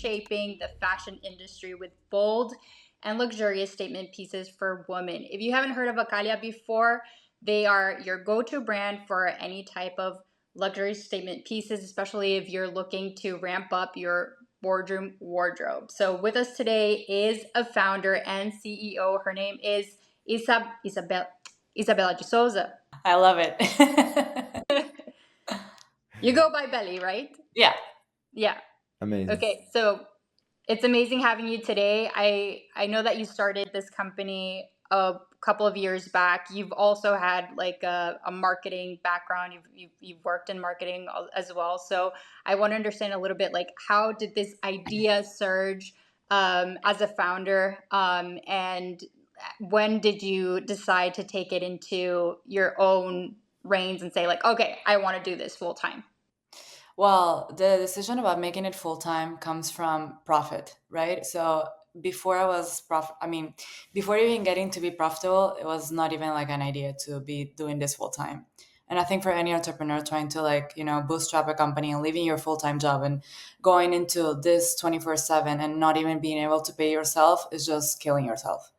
reshaping the fashion industry with bold and luxurious statement pieces for women. If you haven't heard of Akalia before, they are your go-to brand for any type of luxury statement pieces, especially if you're looking to ramp up your boardroom wardrobe. So with us today is a founder and CEO. Her name is Isabella de Souza. I love it. You go by Beli, right? Yeah. Yeah. Amazing. Okay. So it's amazing having you today. I know that you started this company a couple of years back. You've also had like a marketing background. You've worked in marketing as well. So I want to understand a little bit like how did this idea surge as a founder, and when did you decide to take it into your own reins and say like, okay, I want to do this full time? Well, the decision about making it full time comes from profit, right? So before I was before even getting to be profitable, it was not even like an idea to be doing this full time. And I think for any entrepreneur trying to bootstrap a company and leaving your full time job and going into this 24/7 and not even being able to pay yourself is just killing yourself.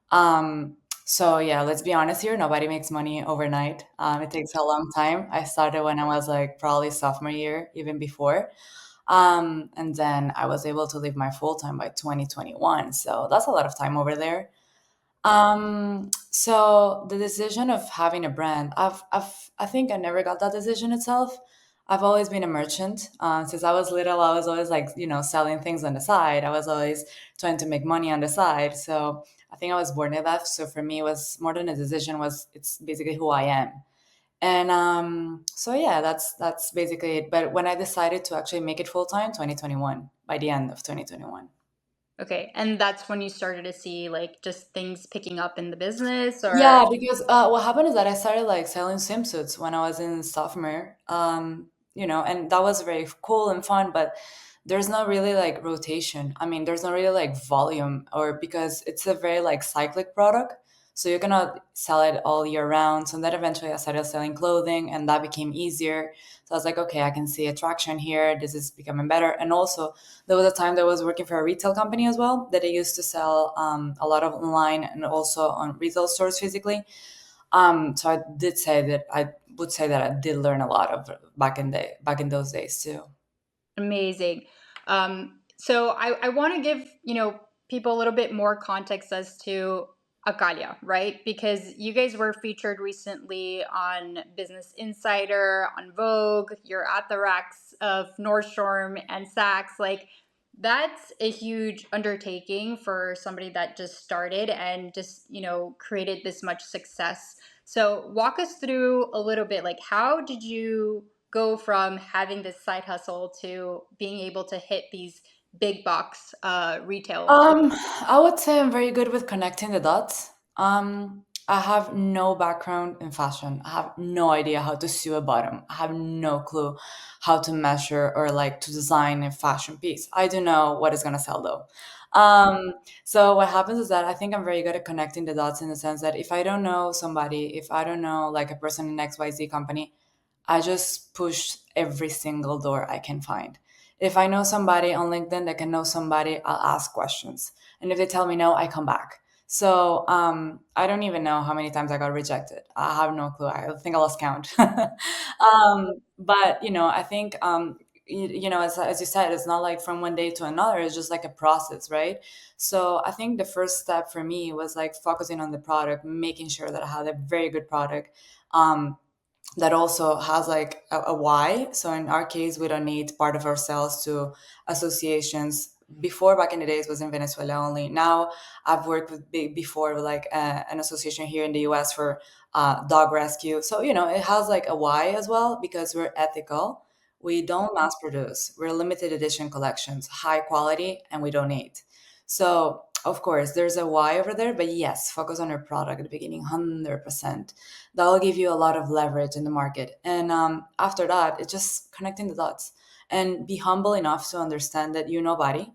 Um, so yeah, let's be honest here. Nobody makes money overnight. It takes a long time. I started when I was like probably sophomore year, even before. And then I was able to leave my full time by 2021. So that's a lot of time over there. So the decision of having a brand, I think I never got that decision itself. I've always been a merchant. Since I was little, I was always like, selling things on the side. I was always trying to make money on the side. So I think I was born with that. So for me, it was more than a decision. It's basically who I am. And so yeah, that's basically it. But when I decided to actually make it full time, 2021, by the end of 2021. Okay, and that's when you started to see like just things picking up in the business, or Yeah, because what happened is that I started like selling swimsuits when I was in sophomore, and that was very cool and fun, but there's not really like rotation. I mean, there's not really like volume, or because it's a very like cyclic product. So you cannot sell it all year round. So then eventually I started selling clothing and that became easier. So I was like, okay, I can see attraction here. This is becoming better. And also, there was a time that I was working for a retail company as well that I used to sell a lot of online and also on retail stores physically. So I would say that I did learn a lot of back in those days too. amazing. So I want to give people a little bit more context as to Akalia, right? Because you guys were featured recently on Business Insider, on Vogue. You're at the racks of Nordstrom and Saks. Like that's a huge undertaking for somebody that just started and just created this much success. So walk us through a little bit. Like how did you go from having this side hustle to being able to hit these big box retail? I would say I'm very good with connecting the dots. I have no background in fashion. I have no idea how to sew a bottom. I have no clue how to measure or like to design a fashion piece. I do know what is gonna sell though. So what happens is that I think I'm very good at connecting the dots in the sense that if I don't know somebody, if I don't know like a person in XYZ company, I just push every single door I can find. If I know somebody on LinkedIn that can know somebody, I'll ask questions. And if they tell me no, I come back. So I don't even know how many times I got rejected. I have no clue. I think I lost count. But I think as you said, it's not like from one day to another. It's just like a process, right? So I think the first step for me was like focusing on the product, making sure that I had a very good product. That also has like a why. So in our case, we don't need part of ourselves to associations. Before, back in the days, was in Venezuela only. Now I've worked with before with like an association here in the US for dog rescue. So it has like a why as well because we're ethical. We don't mass produce. We're limited edition collections, high quality, and we donate. So of course, there's a why over there, but yes, focus on your product at the beginning, 100%. That will give you a lot of leverage in the market. And after that, it's just connecting the dots and be humble enough to understand that you're nobody,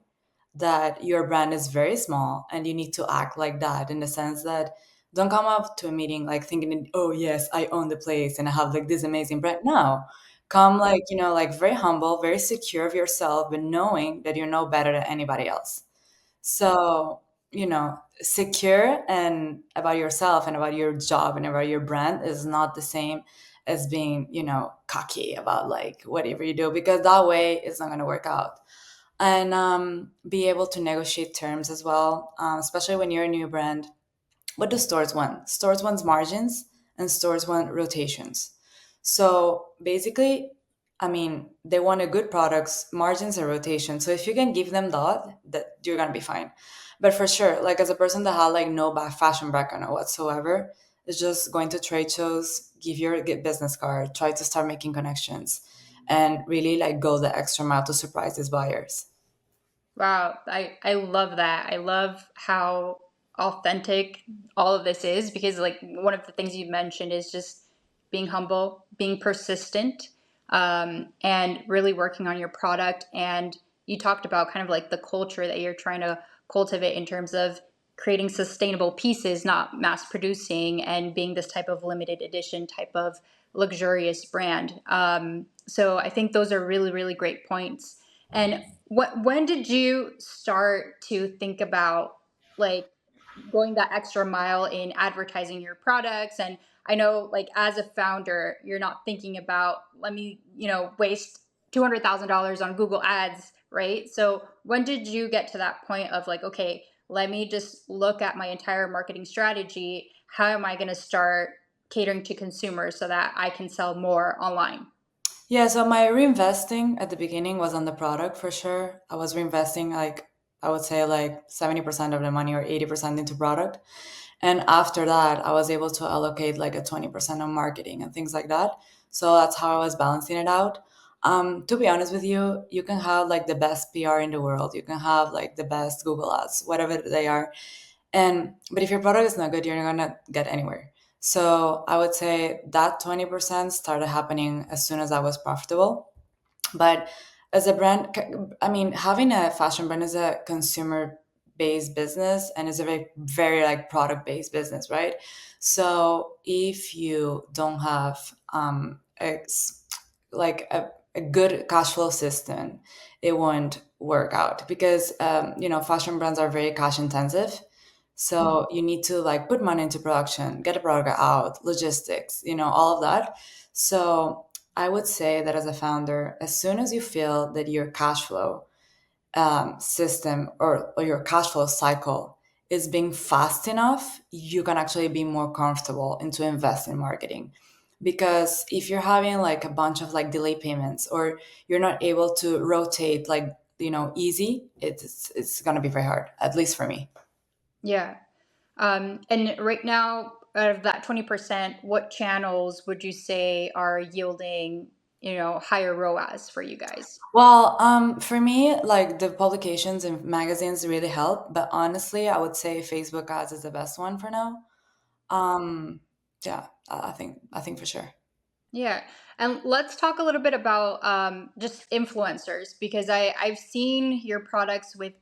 that your brand is very small, and you need to act like that in the sense that don't come up to a meeting like thinking, oh, yes, I own the place and I have like this amazing brand. No, Come like, like very humble, very secure of yourself, but knowing that you know better than anybody else. So, secure and about yourself and about your job and about your brand is not the same as being, cocky about like whatever you do, because that way it's not going to work out. And be able to negotiate terms as well, especially when you're a new brand. What do stores want? Stores wants margins and stores want rotations. So basically, I mean, they want a good products, margins and rotation. So if you can give them that you're gonna be fine. But for sure, like as a person that had like no fashion background or whatsoever, it's just going to trade shows, give your business card, try to start making connections, and really like go the extra mile to surprise these buyers. Wow, I love that. I love how authentic all of this is, because like one of the things you mentioned is just being humble, being persistent, and really working on your product. And you talked about kind of like the culture that you're trying to cultivate in terms of creating sustainable pieces, not mass producing, and being this type of limited edition type of luxurious brand. So I think those are really, really great points. And when did you start to think about like going that extra mile in advertising your products? And I know like as a founder, you're not thinking about let me, waste $200,000 on Google Ads, right? So when did you get to that point of like, okay, let me just look at my entire marketing strategy. How am I going to start catering to consumers so that I can sell more online? Yeah, so my reinvesting at the beginning was on the product for sure. I was reinvesting like I would say like 70% of the money or 80% into product. And after that, I was able to allocate like a 20% on marketing and things like that. So that's how I was balancing it out. To be honest with you, you can have like the best PR in the world. You can have like the best Google ads, whatever they are. And but if your product is not good, you're not gonna get anywhere. So I would say that 20% started happening as soon as I was profitable. But as a brand, I mean, having a fashion brand is a consumer based business and is a very, very like product based business, right? So if you don't have like a good cash flow system, it won't work out because fashion brands are very cash intensive. So you need to like put money into production, get a product out, logistics, all of that. So I would say that as a founder, as soon as you feel that your cash flow system or your cash flow cycle is being fast enough, you can actually be more comfortable into invest in marketing. Because if you're having like a bunch of like delay payments or you're not able to rotate like easy, it's gonna be very hard, at least for me. Yeah. And right now, out of that 20%, what channels would you say are yielding, higher ROAS for you guys? Well, for me, like the publications and magazines really help, but honestly, I would say Facebook ads is the best one for now. Um, yeah, I think for sure. Yeah. And let's talk a little bit about just influencers, because I've seen your products with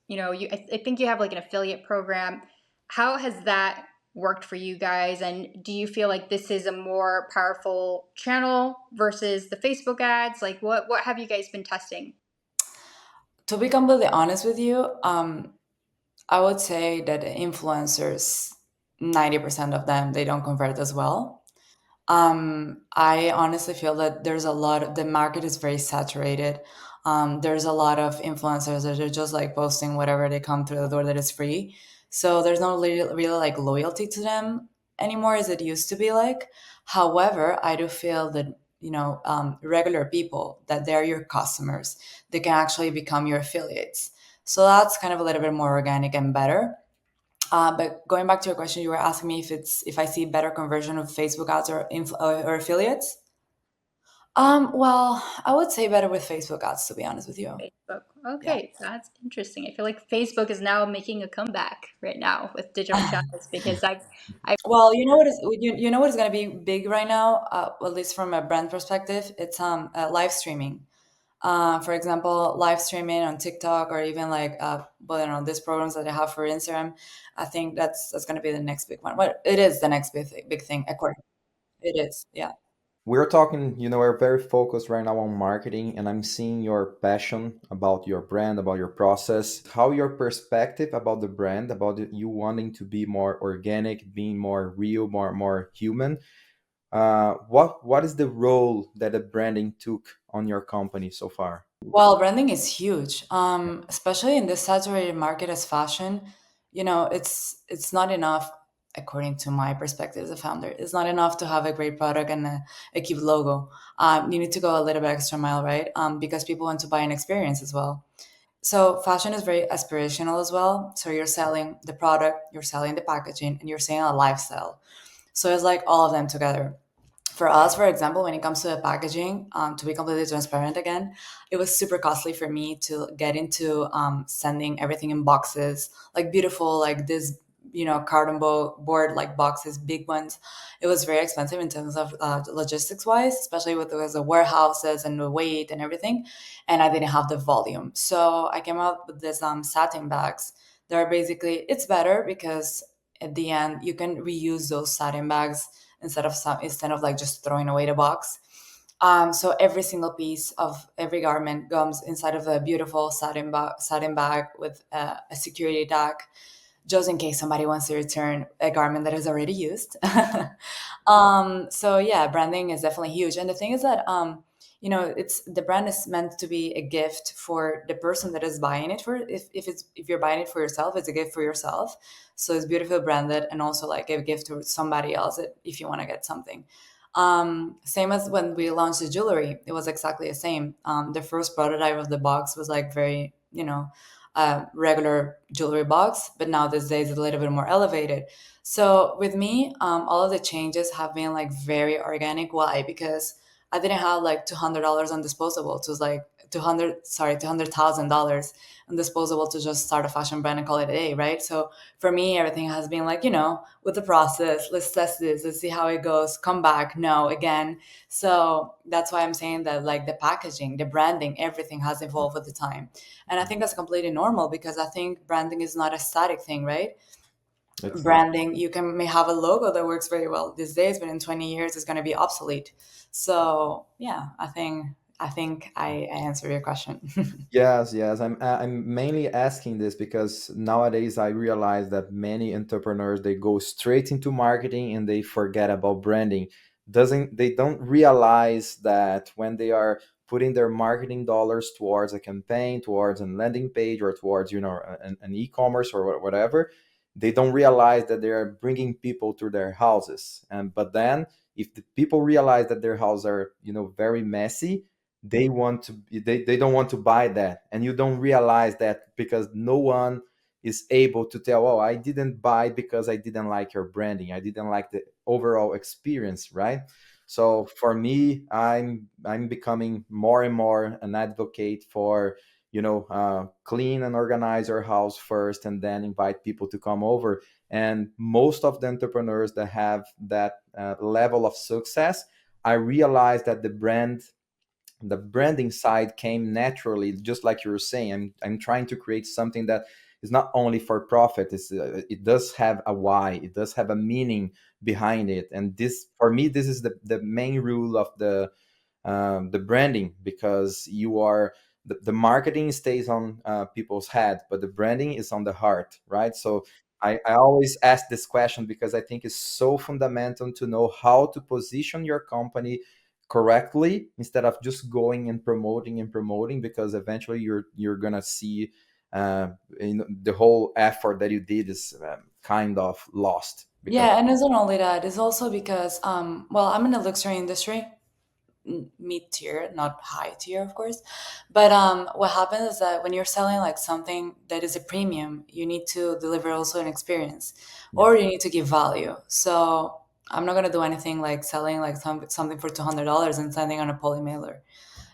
I think you have like an affiliate program. How has that worked for you guys? And do you feel like this is a more powerful channel versus the Facebook ads? Like what have you guys been testing? To be completely honest with you, I would say that the influencers, 90% of them, they don't convert as well. I honestly feel that there's a lot of the market is very saturated. There's a lot of influencers that are just like posting whatever they come through the door that is free. So there's no really like loyalty to them anymore as it used to be like. However, I do feel that regular people that they're your customers, they can actually become your affiliates. So that's kind of a little bit more organic and better. But going back to your question, you were asking me if I see better conversion of Facebook ads or affiliates. Well, I would say better with Facebook ads, to be honest with you. Facebook. Yeah. Okay, that's interesting. I feel like Facebook is now making a comeback right now with digital channels, because I Well, you know what is going to be big right now, at least from a brand perspective. It's live streaming. For example, live streaming on TikTok or even like well, I don't know, these programs that I have for Instagram. I think that's going to be the next big one. Well, it is the next big thing. According, it is. Yeah. We're talking, we're very focused right now on marketing, and I'm seeing your passion about your brand, about your process, how your perspective about the brand, about you wanting to be more organic, being more real, more human. What is the role that the branding took on your company so far? Well, branding is huge, especially in this saturated market as fashion. It's not enough, according to my perspective as a founder. It's not enough to have a great product and a cute logo. You need to go a little bit extra mile, right? Because people want to buy an experience as well. So fashion is very aspirational as well. So you're selling the product, you're selling the packaging, and you're selling a lifestyle. So it's like all of them together. For us, for example, when it comes to the packaging, to be completely transparent again, it was super costly for me to get into sending everything in boxes, like beautiful, like this, board like boxes, big ones. It was very expensive in terms of logistics wise, especially with the warehouses and the weight and everything. And I didn't have the volume. So I came up with this satin bags. They're basically, it's better because at the end, you can reuse those satin bags instead of like just throwing away the box. So every single piece of every garment comes inside of a beautiful satin bag with a security tag, just in case somebody wants to return a garment that is already used. So yeah, branding is definitely huge. And the thing is that it's the brand is meant to be a gift for the person that is buying it. For if you're buying it for yourself, it's a gift for yourself. So it's beautifully branded and also like a gift to somebody else if you want to get something. Same as when we launched the jewelry, it was exactly the same. The first prototype of the box was like very, regular jewelry box, but now these days it's a little bit more elevated. So with me, all of the changes have been like very organic. Why? Because I didn't have like $200 on disposable. It was like 200,000 dollars on disposable to just start a fashion brand and call it a day, right? So for me, everything has been like, with the process, let's test this, let's see how it goes, come back, no, again. So that's why I'm saying that like the packaging, the branding, everything has evolved with the time. And I think that's completely normal because I think branding is not a static thing, right? Exactly. Branding, you can may have a logo that works very well these days, but in 20 years it's going to be obsolete. So yeah, I answered your question. Yes, yes. I'm mainly asking this because nowadays I realize that many entrepreneurs they go straight into marketing and they forget about branding. Doesn't They don't realize that when they are putting their marketing dollars towards a campaign, towards a landing page, or towards an e-commerce or whatever, they don't realize that they are bringing people to their houses. And but then if the people realize that their houses are very messy, they don't want to buy that, and you don't realize that because no one is able to tell, oh, I didn't buy because I didn't like your branding, I didn't like the overall experience, right? So for me, I'm becoming more and more an advocate for clean and organize your house first and then invite people to come over. And most of the entrepreneurs that have that level of success, I realize that the branding side came naturally, just like you were saying. I'm trying to create something that is not only for profit. It does have a why, it does have a meaning behind it. And this, for me, this is the main rule of the branding, because the marketing stays on people's head, but the branding is on the heart, right? So I always ask this question because I think it's so fundamental to know how to position your company correctly instead of just going and promoting, because eventually you're gonna see the whole effort that you did is kind of lost because Yeah, and it's not only that, it's also because well, I'm in the luxury industry, mid tier, not high tier, of course. But what happens is that when you're selling like something that is a premium, you need to deliver also an experience, yeah, or you need to give value. So I'm not gonna do anything like selling like something for $200 and sending on a poly mailer,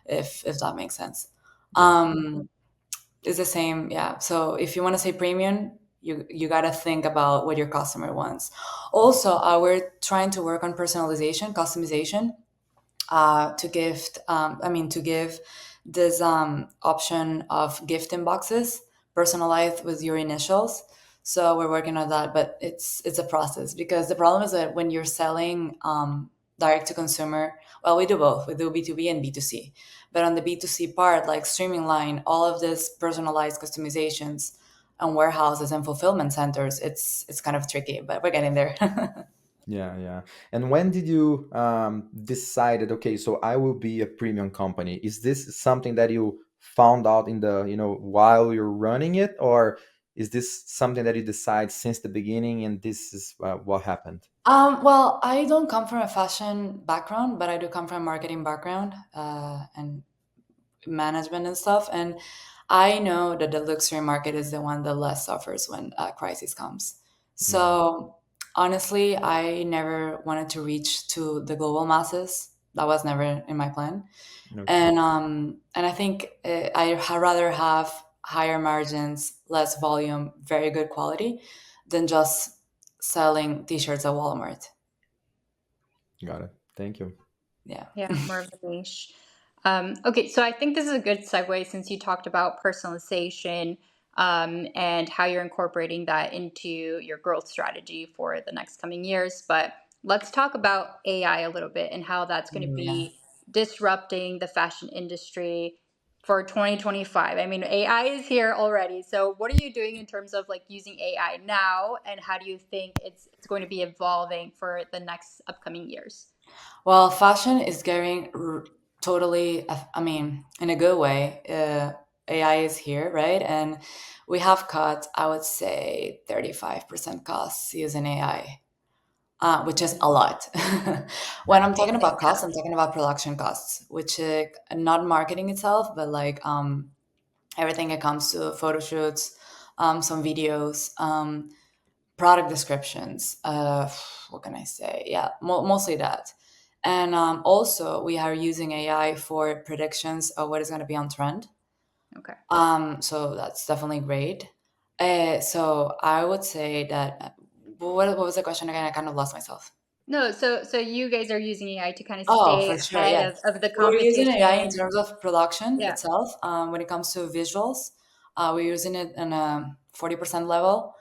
if that makes sense. yeah. It's the same, yeah. So if you want to say premium, you gotta think about what your customer wants. Also, we're trying to work on personalization, customization, to give this option of gift inboxes personalized with your initials. So we're working on that, but it's a process because the problem is that when you're selling direct to consumer. Well, we do both. We do B2B and B2C. But on the B2C part, like streaming line, all of this personalized customizations and warehouses and fulfillment centers, it's kind of tricky, but we're getting there. Yeah, yeah. And when did you decided, okay, so I will be a premium company? Is this something that you found out in the, while you're running it, or is this something that you decide since the beginning and this is what happened? Well, I don't come from a fashion background, but I do come from a marketing background and management and stuff. And I know that the luxury market is the one that less suffers when a crisis comes. Hmm. So honestly, I never wanted to reach to the global masses. That was never in my plan. Okay, And I think rather have higher margins, less volume, very good quality, than just selling t-shirts at Walmart. got it. Thank you. Yeah. Yeah, more of a niche. Okay, so I think this is a good segue since you talked about personalization and how you're incorporating that into your growth strategy for the next coming years. But let's talk about AI a little bit and how that's going to Yeah. be disrupting the fashion industry for 2025. I mean, AI is here already. So what are you doing in terms of like using AI now, and how do you think it's going to be evolving for the next upcoming years? Well, fashion is getting totally, I mean, in a good way. AI is here, right? And we have cut, I would say, 35% costs using AI, which is a lot. When I'm talking about Yeah. costs, I'm talking about production costs, which not marketing itself, but like everything that comes to photo shoots, some videos, product descriptions. What can I say? Yeah, mostly that. And also, we are using AI for predictions of what is going to be on trend. Okay. So that's definitely great. So I would say that. What was the question again? I kind of lost myself. No, so you guys are using AI to kind of Oh, stay for sure, ahead yes. of the We're using AI in competition. terms of production Yeah. itself. When it comes to visuals, we're using it in a 40% level.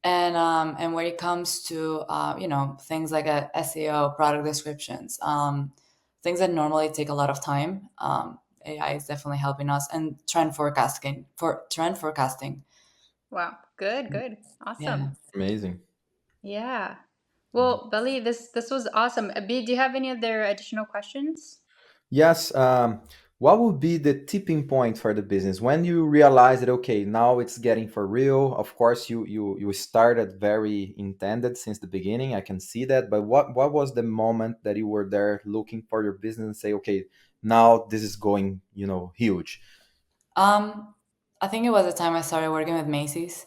And when it comes to things like SEO, product descriptions, things that normally take a lot of time, AI is definitely helping us. And trend forecasting. Wow. Good, good. Yeah. Awesome. Amazing. Yeah. Well, Beli, this was awesome. B, do you have any other additional questions? Yes. What would be the tipping point for the business when you realize that okay, now it's getting for real? Of course, you started very intended since the beginning. I can see that. But what was the moment that you were there looking for your business and say, okay, now this is going, huge. Um, I think it was the time I started working with Macy's.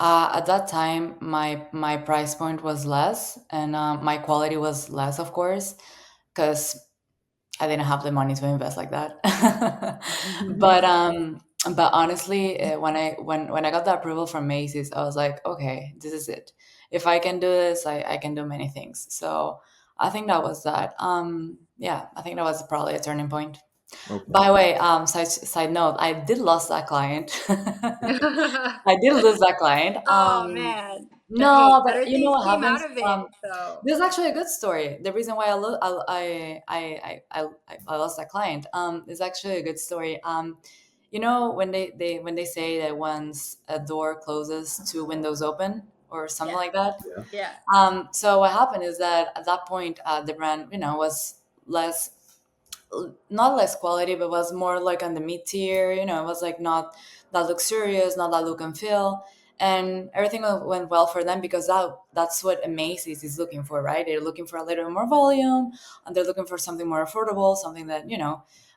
At that time, my price point was less, and my quality was less, of course, because I didn't have the money to invest like that. but but honestly, when I got the approval from Macy's, I was like, okay, this is it. If I can do this, I can do many things. So I think that was that. Yeah, I think that was probably a turning point. Okay. By the way, side note, I did lose that client. I did lose that client. Oh man. Hey, No, but better you know things what came happens? out of it. So This is actually a good story. The reason why I lost that client is actually a good story. When they say that once a door closes, two windows open, or something yeah, like that. Yeah. yeah, So what happened is that at that point, the brand, was less, not less quality, but was more like on the mid tier. It was like not that luxurious, not that look and feel, and everything went well for them because that's what a Macy's is looking for, right? They're looking for a little more volume, and they're looking for something more affordable, something that.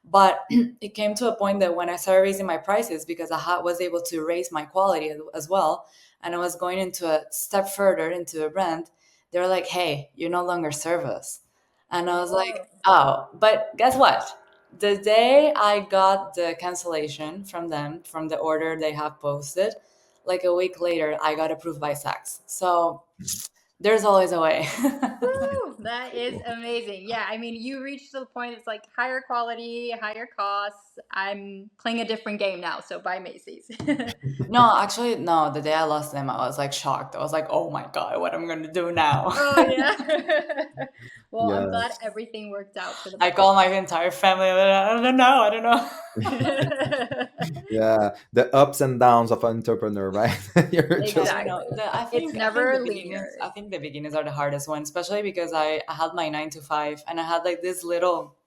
But it came to a point that when I started raising my prices because was able to raise my quality as well, and I was going into a step further into a brand, they were like, "Hey, you no longer serve us." And I was like, oh, oh, but guess what? The day I got the cancellation from them, from the order they have posted, like a week later, I got approved by Saks. So there's always a way. woo, that is amazing. Yeah, I mean, you reached the point. It's like higher quality, higher costs. I'm playing a different game now. So buy Macy's. No, actually, no. The day I lost them, I was like shocked. I was like, oh my God, what am I going to do now? Oh yeah. Well, I'm glad Yes. everything worked out for the I best. call my entire family. I don't know. I don't know. Yeah, the ups and downs of an entrepreneur, right? You're Yeah, just you know, Exactly. I It's think never the beginnings. linear. I think the beginnings are the hardest one, especially because I had my 9 to 5, and I had like this little.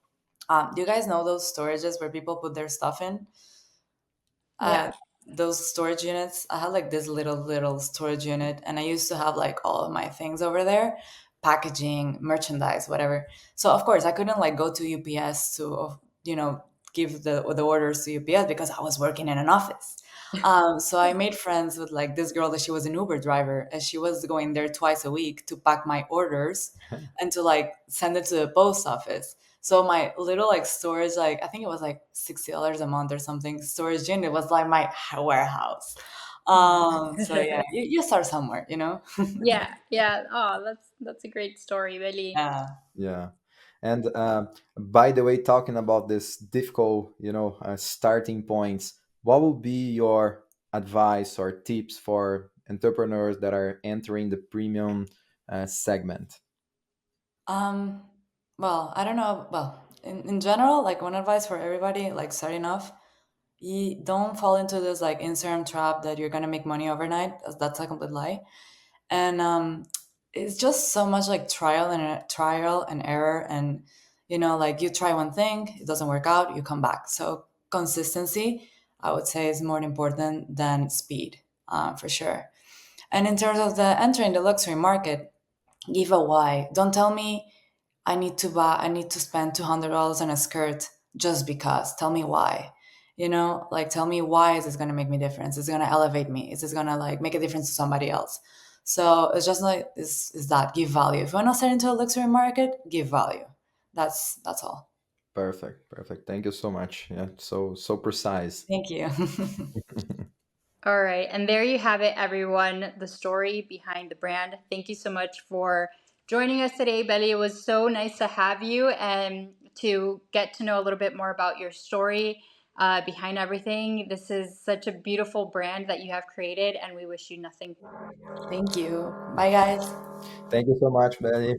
Do you guys know those storages where people put their stuff in? uh, Yeah. those storage units. I had like this little storage unit, and I used to have like all of my things over there, packaging, merchandise, whatever. So of course I couldn't like go to UPS to give the orders to UPS because I was working in an office. So I made friends with like this girl that she was an Uber driver, and she was going there twice a week to pack my orders and to like send it to the post office. So my little like storage, like I think it was like $60 a month or something, storage unit was like my warehouse. So yeah, you start somewhere, you know? Yeah, yeah. Oh, that's a great story, Beli. Yeah. yeah. And by the way, talking about this difficult, starting points, what would be your advice or tips for entrepreneurs that are entering the premium segment? Um, well, I don't know. Well, in general, like one advice for everybody, like starting off, you don't fall into this like Instagram trap that you're gonna make money overnight. That's a complete lie. And it's just so much like trial and error, and like you try one thing, it doesn't work out, you come back. So consistency, I would say, is more important than speed, for sure. And in terms of the entering the luxury market, give a why. Don't tell me I need to spend $200 on a skirt just because. Tell me why. Like tell me why is this gonna make me difference? Is it gonna elevate me? Is this gonna like make a difference to somebody else? So it's just like is that give value. If you wanna start into a luxury market, give value. That's all. Perfect, perfect. Thank you so much. Yeah, so precise. Thank you. All right. And there you have it, everyone. The story behind the brand. Thank you so much for joining us today, Belly. It was so nice to have you and to get to know a little bit more about your story behind everything. This is such a beautiful brand that you have created, and we wish you nothing. Thank you. Bye guys. Thank you so much, Benny.